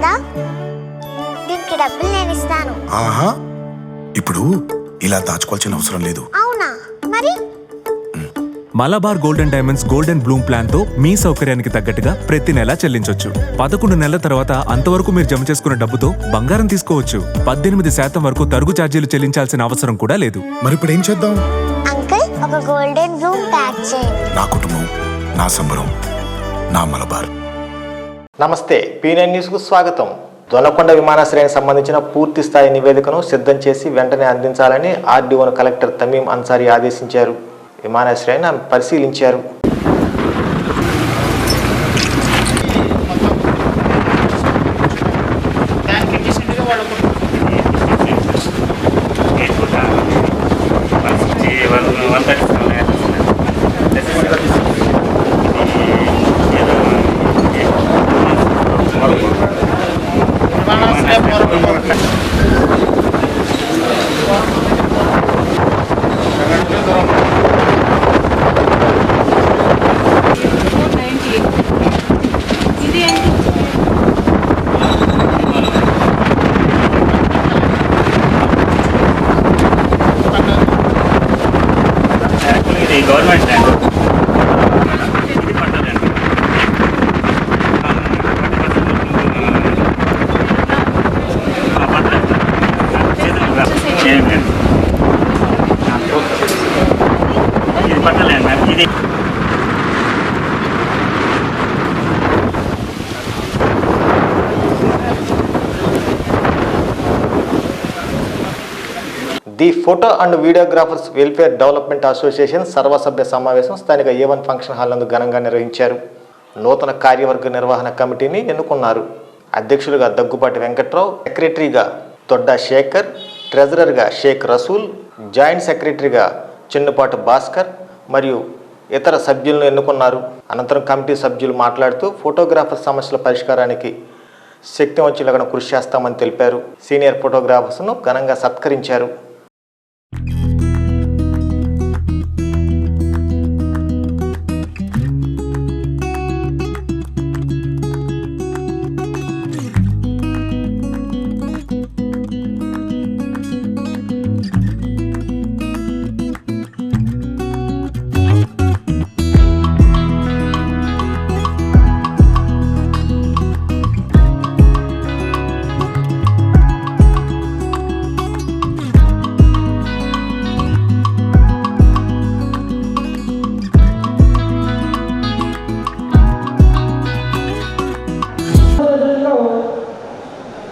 ఉందా? దీనికి డబ్బులు నేను ఇస్తాను. ఆహా, ఇప్పుడు ఇలా దాచుకోవాల్సిన అవసరం లేదు. అవునా? మరి Malabar golden diamonds golden Bloom plan తో మీ సౌకర్యానికి తగ్గట్టుగా ప్రతి నెల చెల్లించొచ్చు. 11 నెలల తర్వాత అంతవరకు మీరు జమ చేసుకున్న డబ్బుతో బంగారం తీసుకోవచ్చు. 18% వరకు తరుగు ఛార్జీలు చెల్లించాల్సిన అవసరం కూడా లేదు. మరి ఇప్పుడు ఏం చేద్దాం? అంకుల్, ఒక గోల్డెన్ బ్లూమ్ ప్యాక్ చేయండి. నా కుటుంబం, నా సంబరం, నా మలబార్. నమస్తే, P9 న్యూస్కు స్వాగతం. దొనకొండ విమానాశ్రయానికి సంబంధించిన పూర్తి స్థాయి నివేదికను సిద్ధం చేసి వెంటనే అందించాలని ఆర్డీఓను కలెక్టర్ తమీం అన్సారీ ఆదేశించారు. విమానాశ్రయాన్ని ఆమె పరిశీలించారు. గవర్నమెంట్ ల్యాండ్ ఇది పట్ట ల్యాండ్ మ్యామ్. ఇది the photo and videographers welfare development association సర్వసభ్య సమావేశం స్థానిక A1 ఫంక్షన్ హాల్ నందు ఘనంగా నిర్వహించారు. నూతన కార్యవర్గ నిర్వహణ కమిటీని ఎన్నుకున్నారు. అధ్యక్షులుగా దగ్గుపాటి వెంకట్రావు, సెక్రటరీగా తొడ్డా శేఖర్, ట్రెజరర్గా షేక్ రసూల్, జాయింట్ సెక్రటరీగా చిన్నుపాటి భాస్కర్ మరియు ఇతర సభ్యులను ఎన్నుకున్నారు. అనంతరం కమిటీ సభ్యులు మాట్లాడుతూ ఫోటోగ్రాఫర్ సమస్యల పరిష్కారానికి శక్తివంచులుగా కృషి చేస్తామని తెలిపారు. సీనియర్ ఫోటోగ్రాఫర్స్ను ఘనంగా సత్కరించారు.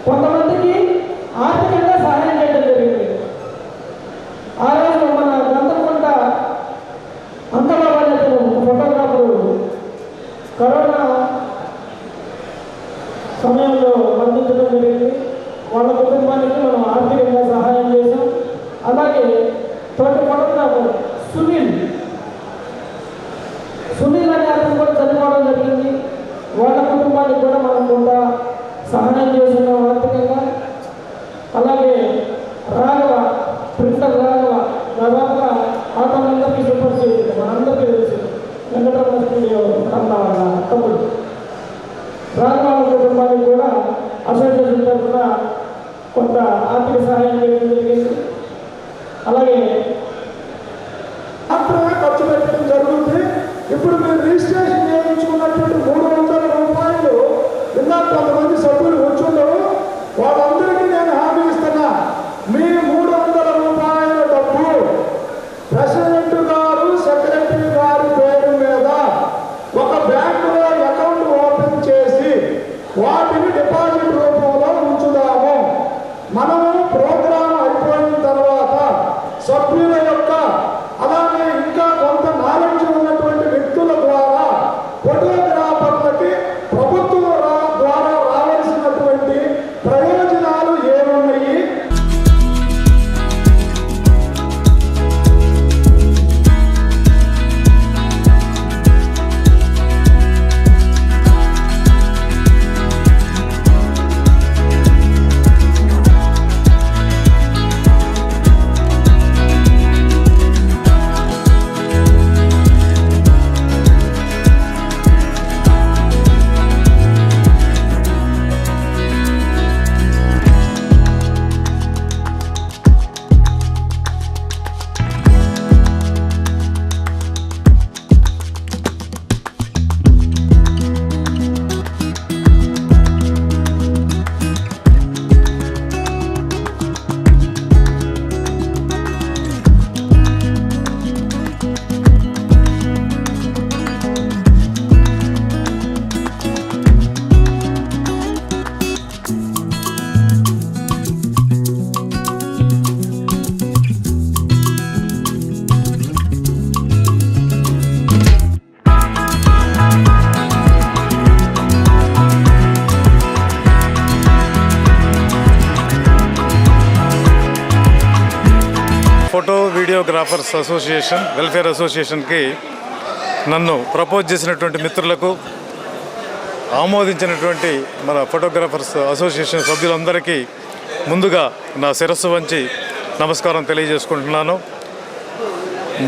కొంతమందికి ఆర్థికంగా సహాయం చేయడం జరిగింది. ఆ రోజు మన గంతకుంట అంతబాబు ఫోటోగ్రాఫరు కరోనా సమయంలో మరణించడం జరిగింది. వాళ్ళ కుటుంబానికి మనం ఆర్థికంగా సహాయం చేశాం. అలాగే తోటి ఫోటోగ్రాఫర్ సునీల్ అనే అతను కూడా చనిపోవడం జరిగింది. వాళ్ళ కుటుంబానికి కూడా మనం కొంత సహాయం చేస్తున్నాం ఆర్థికంగా. అలాగే రాఘవ, ప్రింటర్ రాఘవ, దాదాపుగా ఆటోలందరికీ సూపర్ చేసింది. మనందరికీ తెలుసు, వెంకటరమణ స్టూడియో వాళ్ళ తమ్ముడు రాఘవ కుటుంబానికి కూడా అసోసియేషన్ తరఫున కొంత ఆర్థిక సహాయం చేయడం జరిగింది. అలాగే మాత్రమే ఖర్చు పెట్టడం జరుగుతుంది. ఇప్పుడు మీరు రిజిస్ట్రేషన్ చేయించుకున్నటువంటి 300 రూపాయలు ఇందాక కొంతమంది సభ్యులు కూర్చుండరు. వాళ్ళందరికీ నేను హామీ ఇస్తున్నా, మీ 300 రూపాయల డబ్బు ప్రెసిడెంట్ గారు, సెక్రటరీ గారి పేరు మీద ఒక బ్యాంకులో అకౌంట్ ఓపెన్ చేసి వాటిని డిపాజిట్ రూపంలో ఉంచుదాము. మనము ప్రోగ్రాం అయిపోయిన తర్వాత సభ్యుల యొక్క అలాగే ఇంకా కొంత నాలెడ్జ్ ఉన్నటువంటి వ్యక్తుల ద్వారా ఫోటోగ్రాఫర్స్ అసోసియేషన్ వెల్ఫేర్ అసోసియేషన్కి నన్ను ప్రపోజ్ చేసినటువంటి మిత్రులకు, ఆమోదించినటువంటి మన ఫోటోగ్రాఫర్స్ అసోసియేషన్ సభ్యులందరికీ ముందుగా నా శిరస్సు వంచి నమస్కారం తెలియజేసుకుంటున్నాను.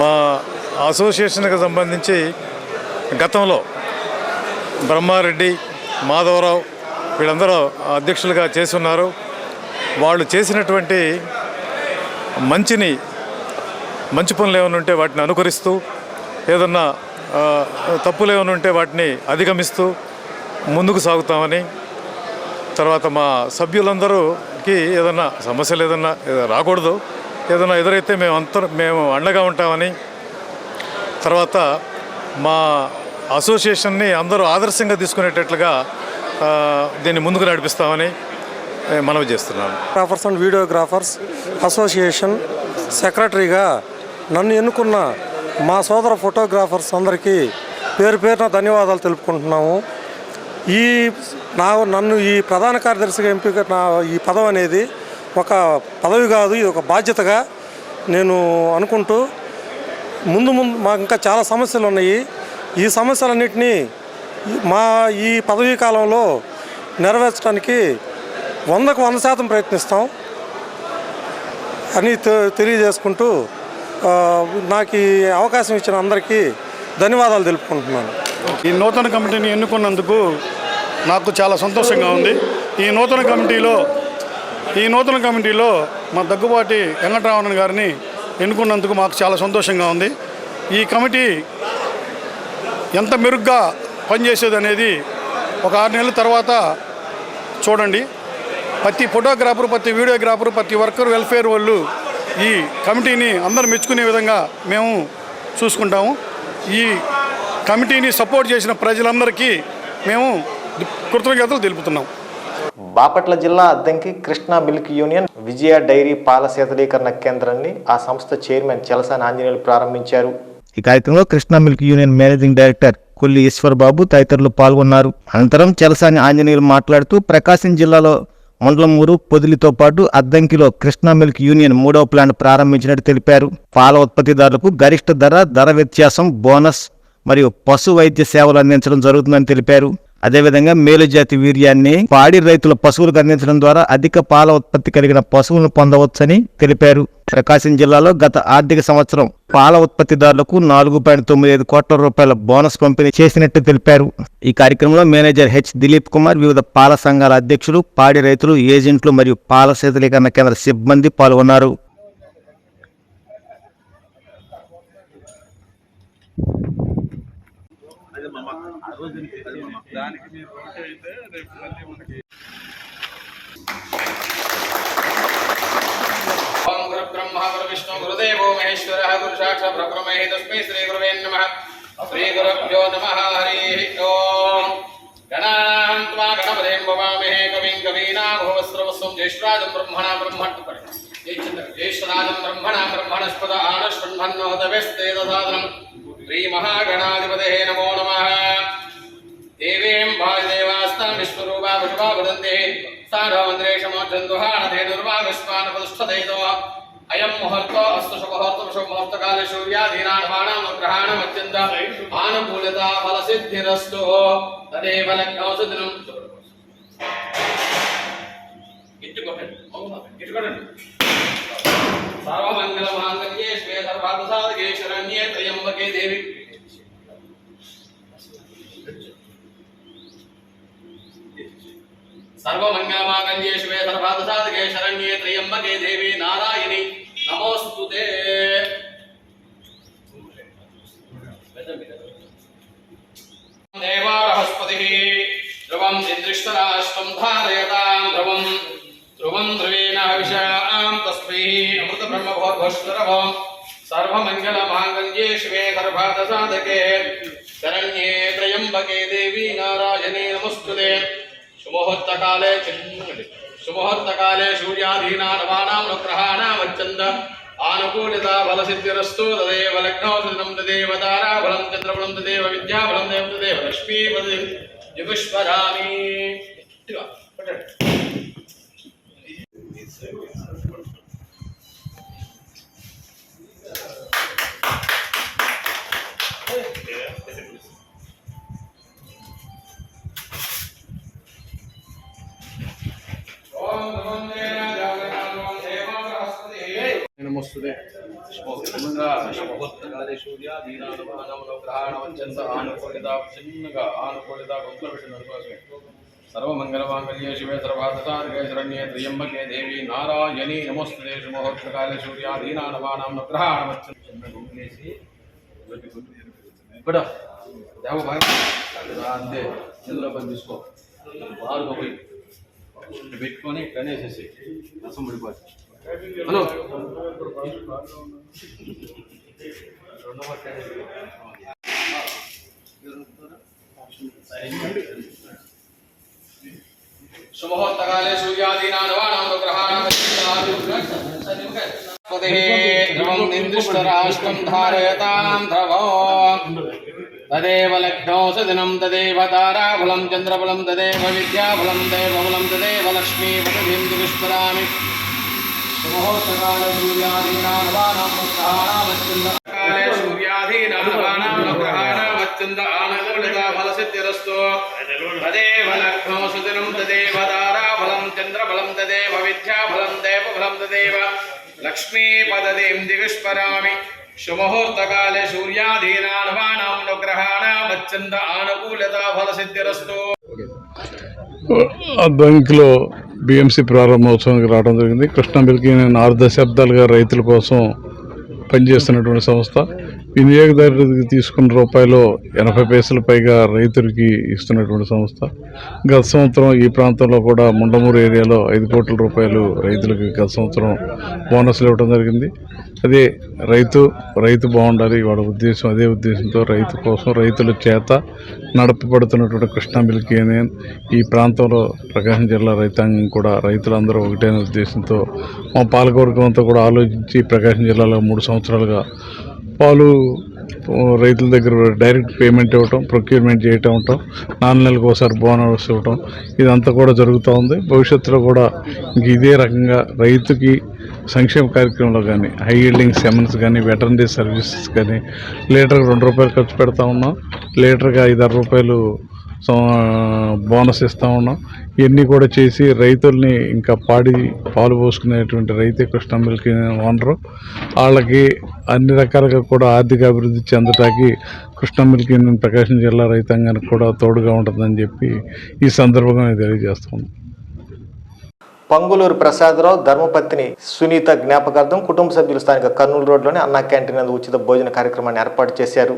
మా అసోసియేషన్కి సంబంధించి గతంలో బ్రహ్మారెడ్డి, మాధవరావు వీళ్ళందరూ అధ్యక్షులుగా చేస్తున్నారు. వాళ్ళు చేసినటువంటి మంచి పనులు ఏమైనా ఉంటే వాటిని అనుకరిస్తూ, ఏదన్నా తప్పులు ఏమైనా ఉంటే వాటిని అధిగమిస్తూ ముందుకు సాగుతామని, తర్వాత మా సభ్యులందరూకి ఏదన్నా సమస్యలు ఏదన్నా రాకూడదు, ఏదైనా ఎదురైతే మేము అండగా ఉంటామని, తర్వాత మా అసోసియేషన్ని అందరూ ఆదర్శంగా తీసుకునేటట్లుగా దీన్ని ముందుకు నడిపిస్తామని మనవి చేస్తున్నాను. ఫోటోగ్రాఫర్స్ అండ్ వీడియోగ్రాఫర్స్ అసోసియేషన్ సెక్రటరీగా నన్ను ఎన్నుకున్న మా సోదర ఫోటోగ్రాఫర్స్ అందరికీ పేరు పేరున ధన్యవాదాలు తెలుపుకుంటున్నాము. నన్ను ఈ ప్రధాన కార్యదర్శిగా ఎంపిక ఈ పదవి అనేది ఒక పదవి కాదు, ఇది ఒక బాధ్యతగా నేను అనుకుంటూ ముందు మాకు ఇంకా చాలా సమస్యలు ఉన్నాయి. ఈ సమస్యలన్నింటినీ ఈ పదవీ కాలంలో నెరవేర్చడానికి 100% ప్రయత్నిస్తాం అని తెలియజేసుకుంటూ నాకు ఈ అవకాశం ఇచ్చిన అందరికీ ధన్యవాదాలు తెలుపుకుంటున్నాను. ఈ నూతన కమిటీని ఎన్నుకున్నందుకు నాకు చాలా సంతోషంగా ఉంది. ఈ నూతన కమిటీలో మా దగ్గుబాటి వెంకటరామన్ గారిని ఎన్నుకున్నందుకు మాకు చాలా సంతోషంగా ఉంది. ఈ కమిటీ ఎంత మెరుగ్గా పనిచేసేది అనేది ఒక 6 నెలల తర్వాత చూడండి. ప్రతి ఫోటోగ్రాఫరు, ప్రతి వీడియోగ్రాఫరు, ప్రతి వర్కర్ వెల్ఫేర్ వాళ్ళు ఈ కమిటీని అందరూ మెచ్చుకునే విధంగా మేము చూసుకుంటాము. ఈ కమిటీని సపోర్ట్ చేసిన ప్రజలందరికీ మేము కృతజ్ఞతలు తెలుపుతున్నాం. బాపట్ల జిల్లా అద్దంకి కృష్ణా మిల్క్ యూనియన్ విజయ డైరీ పాల శీతలీకరణ కేంద్రాన్ని ఆ సంస్థ చైర్మన్ చలసాని ఆంజనేయులు ప్రారంభించారు. ఈ కార్యక్రమంలో Krishna milk union managing director Kolli Eswar Babu తదితరులు పాల్గొన్నారు. అనంతరం చలసాని ఆంజనేయులు మాట్లాడుతూ ప్రకాశం జిల్లాలో మండలమూరు, పొదిలితో పాటు అద్దంకిలో కృష్ణా మిల్క్ యూనియన్ 3వ ప్లాంట్ ప్రారంభించినట్టు తెలిపారు. పాల ఉత్పత్తిదారులకు గరిష్ట ధర వ్యత్యాసం, బోనస్ మరియు పశు వైద్య సేవలు అందించడం జరుగుతుందని తెలిపారు. అదేవిధంగా మేలుజాతి వీర్యాన్ని పాడి రైతుల పశువులకు అందించడం ద్వారా అధిక పాల ఉత్పత్తి కలిగిన పశువులను పొందవచ్చని తెలిపారు. ప్రకాశం జిల్లాలో గత ఆర్థిక సంవత్సరం పాల ఉత్పత్తిదారులకు 4.95 కోట్ల రూపాయల బోనస్ పంపిణీ చేసినట్టు తెలిపారు. ఈ కార్యక్రమంలో మేనేజర్ హెచ్ దిలీప్ కుమార్, వివిధ పాల సంఘాల అధ్యక్షులు, పాడి రైతులు, ఏజెంట్లు మరియు పాల శీతలీకరణ కేంద్ర సిబ్బంది పాల్గొన్నారు. ఓం గురు బ్రహ్మ గురు విష్ణు గురుదేవో మహేశ్వరః గురు సాక్షాత్ పరబ్రహ్మ తస్మై శ్రీ గురువే నమః. శ్రీ గురుభ్యో నమః. హరి ఓం. గణాన్త్వా గణపతిం భవామహే కవిం కవీనాభవస్రవస్వం జ్యేష్ఠరాజం బ్రహ్మణా బ్రహ్మణస్పద ఆనశృణ్వన్నోదవేస్తే దదాదనం. శ్రీ మహాగణాధిపతయే నమో నమః. దేవీం భాగదేవాస్తాం విష్ణురూపా విశ్వా వదంతే సారవంద్రేషమోజందుహానధేనుర్వా విశ్వానపతిష్ఠదేదో. అయం ముహూర్తో అస్తు శుభముహూర్తకాలే సూర్యాధీనాన్మానాం గ్రహాణం అత్యంత ఆనుకూలత ఫలసిద్ధిరస్తు. తదేవ లగ్నౌ సుదినం. సర్వమంగళమాంగళ్యే శివే సర్వార్థసాధకే శరణ్యే త్రయంబకే దేవి. సర్వమంగళమాంగళ్యే శివే సర్వార్థసాధకే శరణ్యే త్రయంబకే దేవి నారాయణి నమోస్తుతే. దేవారహస్పతిః ధ్రువం ఇంద్రిష్టరాష్ట్రం ధారయతాం ధ్రువం ధ్రువం ధ్రువేణ హవిషాం తస్మై అమృత బ్రహ్మభోర్భస్వరవం. సర్వమంగళమాంగళ్యే శివే సర్వార్థసాధకే శరణ్యే త్రయంబకే దేవి నారాయణి నమోస్తుతే. సుముహూర్తకాలే సూర్యాధీనానవానాం గ్రహాణాం అత్యంత ఆనుకూలిత ఫలసిద్ధిరస్తు. తదేవ లగ్నౌ సుదినం. తదేవ తారాబలం చంద్రబలం. తదేవ విద్యాబలం. తదేవ లక్ష్మీపతి యుగశ్వరామి. నమస్తే సర్వమంగళమాంగళ్యే శివే సర్వార్థసాధకే శరణ్యే త్ర్యంబకే దేవి నారాయణీ నమోస్తుతే శుభముహూర్తకాలే సూర్యాదీనానవానాం నగ్రహాణమచ్చి ఇక్కడ దేవ అంతే ఇందులో పని తీసుకో బాగా పోయి పెట్టుకొని కనేసేసి రసం పడిపోయి హలో శుభముహూర్తకాలే సూర్యాదీనానవానాం ధ్రువం నిర్దిష్టరాష్ట్రం ధారయతాం ధ్రువం తదేవ లగ్నో సదినం తదేవ తారాఫలం చంద్రఫలం తదేవ విద్యాఫలం దేవఫలం తదేవ లక్ష్మీపతిం దుష్కరామి శుభముహూర్తకాలే సూర్యాదీనానవానాం నగ్రహాణమచ్చంద ఆనకూలిత ఫలసిద్ధిరస్తు తదేవ లగ్నో సుదినం తదేవ తారాఫలం చంద్రఫలం తదేవ విద్యాఫలం దేవఫలం తదేవ లక్ష్మీపదతిం దివిష్పరామి శుభముహూర్తకాలే సూర్యాదీనానవానాం నగ్రహాణమచ్చంద ఆనకూలిత ఫలసిద్ధిరస్తు. అద్దంకిలో బిఎంసి ప్రారంభోత్సవానికి రావడం జరిగింది. కృష్ణా మిల్క్ యూనియన్ 6 దశాబ్దాలుగా రైతుల కోసం పనిచేస్తున్నటువంటి సంస్థ. వినియోగదారుడికి తీసుకున్న రూపాయలు 80 పైసలు పైగా రైతులకి ఇస్తున్నటువంటి సంస్థ. గత సంవత్సరం ఈ ప్రాంతంలో కూడా ముండమూరు ఏరియాలో 5 కోట్ల రూపాయలు రైతులకి గత సంవత్సరం బోనస్లు ఇవ్వడం జరిగింది. అదే రైతు బాగుండాలి వాళ్ళ ఉద్దేశం. అదే ఉద్దేశంతో రైతు కోసం రైతుల చేత నడపబడుతున్నటువంటి కృష్ణా మిల్క్ యూనియన్ ఈ ప్రాంతంలో ప్రకాశం జిల్లా రైతాంగం కూడా రైతులందరూ ఒకటైన ఉద్దేశంతో మా పాలకవర్గం అంతా కూడా ఆలోచించి ప్రకాశం జిల్లాలో 3 సంవత్సరాలుగా పాలు రైతుల దగ్గర డైరెక్ట్ పేమెంట్ ఇవ్వటం, ప్రొక్యూర్మెంట్ చేయటం, 4 నెలలకు ఒకసారి బోనస్ ఇవ్వటం ఇదంతా కూడా జరుగుతూ ఉంది. భవిష్యత్తులో కూడా ఇంక ఇదే రకంగా రైతుకి సంక్షేమ కార్యక్రమంలో కానీ హై ఈల్డింగ్ సెమెన్స్ కానీ వెటర్నరీ సర్వీసెస్ కానీ లీటర్కి 2 రూపాయలు ఖర్చు పెడతా ఉన్నాం. లీటర్కి 5-6 రూపాయలు బోనస్ ఇస్తూ ఉన్నాం. ఇవన్నీ కూడా చేసి రైతుల్ని ఇంకా పాలు పోసుకునేటువంటి రైతే కృష్ణా మిల్క్ ఓనరు. వాళ్ళకి అన్ని రకాలుగా కూడా ఆర్థిక అభివృద్ధి చెందటానికి కృష్ణా మిల్క్ యూనియన్ ప్రకాశం జిల్లా రైతాంగానికి కూడా తోడుగా ఉంటుందని చెప్పి ఈ సందర్భంగా తెలియజేస్తున్నాం. పంగులూరు ప్రసాదరావు ధర్మపత్ని సునీత జ్ఞాపకార్థం కుటుంబ సభ్యులు స్థానిక కర్నూలు రోడ్లోని అన్నా క్యాంటీన్ నందు ఉచిత భోజన కార్యక్రమాన్ని ఏర్పాటు చేశారు.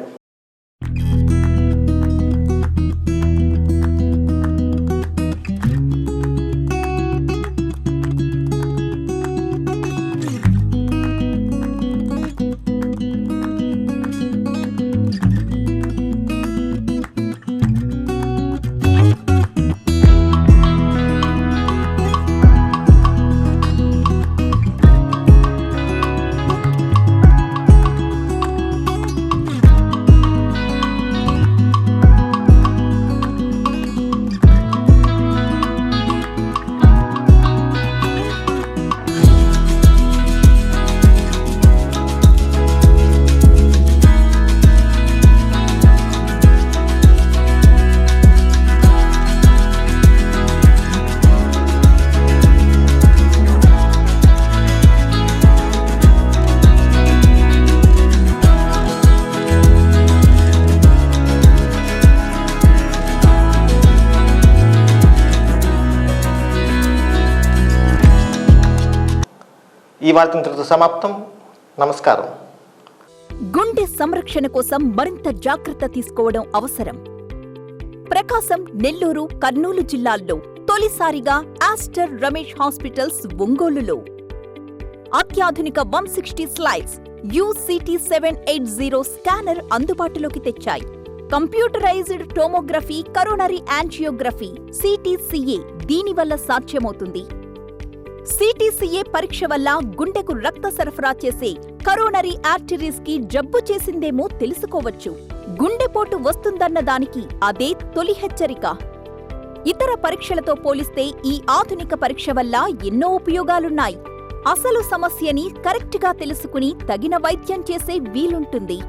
ఈ వార్త ఇంతటితో సమాప్తం. నమస్కారం. గుండె సంరక్షణ కోసం మరింత జాగ్రత్త తీసుకోవడం అవసరం. ప్రకాశం, నెల్లూరు, కర్నూలు జిల్లాల్లో తొలిసారిగా ఆస్టర్ రమేష్ హాస్పిటల్స్ ఒంగోలులో అత్యాధునిక 160 స్లైడ్స్ UCT 780 స్కానర్ అందుబాటులోకి తెచ్చాయి. Computerised tomography, coronary angiography, CTCA దీనివల్ల సాధ్యమవుతుంది. CTCA పరీక్ష వల్ల గుండెకు రక్త సరఫరా చేసే కరోనరీ ఆర్టరీస్ కి జబ్బు చేసిందేమో తెలుసుకోవచ్చు. గుండెపోటు వస్తుందన్న దానికి అదే తొలి హెచ్చరిక. ఇతర పరీక్షలతో పోలిస్తే ఈ ఆధునిక పరీక్ష వల్ల ఎన్నో ఉపయోగాలున్నాయి. అసలు సమస్యని కరెక్ట్గా తెలుసుకుని తగిన వైద్యం చేసే వీలుంటుంది.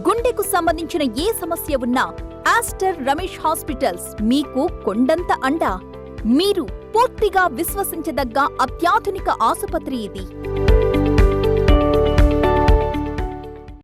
గుండెకు సంబంధించిన ఏ సమస్య ఉన్నా ఆస్టర్ రమేష్ హాస్పిటల్స్ మీకు కొండంత అండ. మీరు పూర్తిగా విశ్వసించదగ్గ అత్యాధునిక ఆసుపత్రి ఇది.